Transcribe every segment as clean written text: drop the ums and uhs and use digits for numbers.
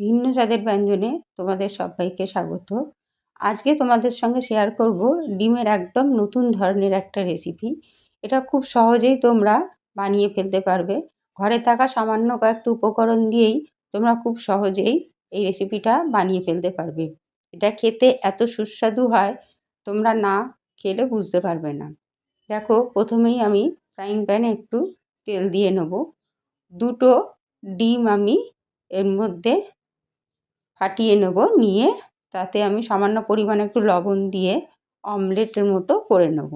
ভিন্ন স্বাদের ব্যঞ্জনে তোমাদের সবাইকে স্বাগত। আজকে তোমাদের সঙ্গে শেয়ার করব ডিমের একদম নতুন ধরনের একটা রেসিপি। এটা খুব সহজেই তোমরা বানিয়ে ফেলতে পারবে। ঘরে থাকা সামান্য কয়েকটা উপকরণ দিয়েই তোমরা খুব সহজেই এই রেসিপিটা বানিয়ে ফেলতে পারবে। এটা খেতে এত সুস্বাদু হয়, তোমরা না খেলে বুঝতে পারবে না। দেখো, প্রথমেই আমি ফ্রাইং প্যানে একটু তেল দিয়ে নেব। দুটো ডিম আমি এর মধ্যে ফাটিয়ে নেব, নিয়ে তাতে আমি সামান্য পরিমাণে একটু লবণ দিয়ে অমলেটের মতো করে নেব।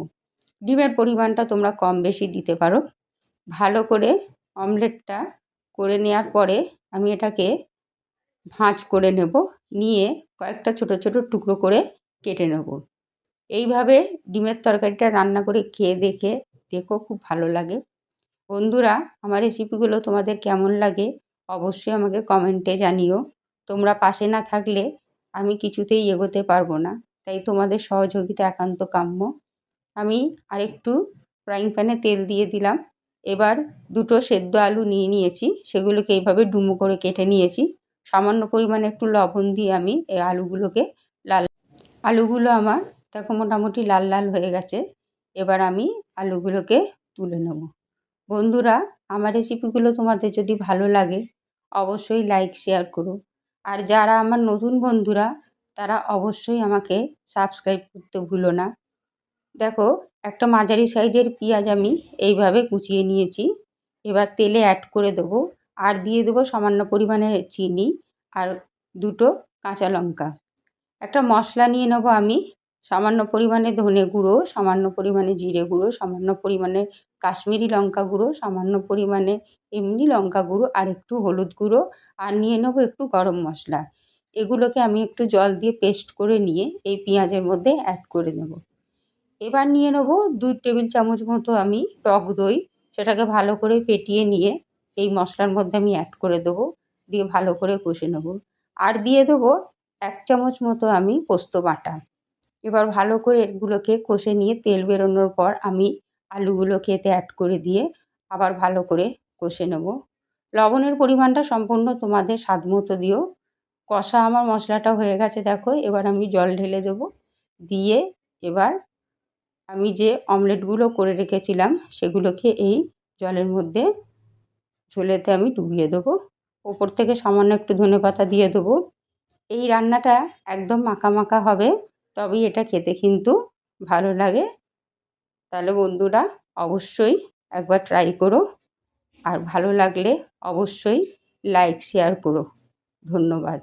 ডিমের পরিমাণটা তোমরা কম বেশি দিতে পারো। ভালো করে অমলেটটা করে নেওয়ার পরে আমি এটাকে ভাঁজ করে নেব, নিয়ে কয়েকটা ছোট ছোট টুকরো করে কেটে নেব। এইভাবে ডিমের তরকারিটা রান্না করে খেয়ে দেখো, খুব ভালো লাগে। বন্ধুরা, আমার রেসিপিগুলো তোমাদের কেমন লাগে অবশ্যই আমাকে কমেন্টে জানিও। তোমরা পাশে না থাকলে আমি কিছুতেই এগোতে পারবো না, তাই তোমাদের সহযোগিতা একান্ত কাম্য। আমি আরেকটু ফ্রাইং প্যানে তেল দিয়ে দিলাম। এবার দুটো সেদ্ধ আলু নিয়েছি, সেগুলোকে এইভাবে ডুমো করে কেটে নিয়েছি। সামান্য পরিমাণে একটু লবণ দিয়ে আমি এই আলুগুলো আমার দেখো মোটামুটি লাল লাল হয়ে গেছে। এবার আমি আলুগুলোকে তুলে নেব। বন্ধুরা, আমার রেসিপিগুলো তোমাদের যদি ভালো লাগে অবশ্যই লাইক শেয়ার করো। আর যারা আমার নতুন বন্ধুরা তারা অবশ্যই আমাকে সাবস্ক্রাইব করতে ভুলো না। দেখো, একটা মাঝারি সাইজের পেঁয়াজ আমি এইভাবে কুচিয়ে নিয়েছি। এবার তেলে অ্যাড করে দেবো, আর দিয়ে দেবো সামান্য পরিমাণে চিনি আর দুটো কাঁচা লঙ্কা। একটা মশলা নিয়ে নেবো আমি, সামান্য পরিমাণে ধনে গুঁড়ো, সামান্য পরিমাণে জিরে গুঁড়ো, সামান্য পরিমাণে কাশ্মীরি লঙ্কা গুঁড়ো, সামান্য পরিমাণে এমনি লঙ্কা গুঁড়ো, আর একটু হলুদ গুঁড়ো, আর নিয়ে নেবো একটু গরম মশলা। এগুলোকে আমি একটু জল দিয়ে পেস্ট করে নিয়ে এই পেঁয়াজের মধ্যে অ্যাড করে নেব। এবার নিয়ে নেবো 2 টেবিল চামচ মতো আমি টক দই, সেটাকে ভালো করে ফেটিয়ে নিয়ে এই মশলার মধ্যে আমি অ্যাড করে দেবো, দিয়ে ভালো করে কষে নেব। আর দিয়ে দেবো 1 চামচ মতো আমি পোস্ত বাটা। এবার ভালো করে এগুলোকে কষে নিয়ে তেল বেরোনোর পর আমি আলুগুলোকে এতে অ্যাড করে দিয়ে আবার ভালো করে কষে নেব। লবণের পরিমাণটা সম্পূর্ণ তোমাদের স্বাদ মতো দিও। কষা আমার মশলাটা হয়ে গেছে দেখো, এবার আমি জল ঢেলে দেবো। দিয়ে এবার আমি যে অমলেটগুলো করে রেখেছিলাম সেগুলোকে এই জলের মধ্যে ঝোলেতে আমি ডুবিয়ে দেবো। ওপর থেকে সামান্য একটু ধনেপাতা দিয়ে দেবো। এই রান্নাটা একদম মাখা মাখা হবে, তবেই এটা খেতে কিন্তু ভালো লাগে। তাহলে বন্ধুরা অবশ্যই একবার ট্রাই করো, আর ভালো লাগলে অবশ্যই লাইক শেয়ার করো। ধন্যবাদ।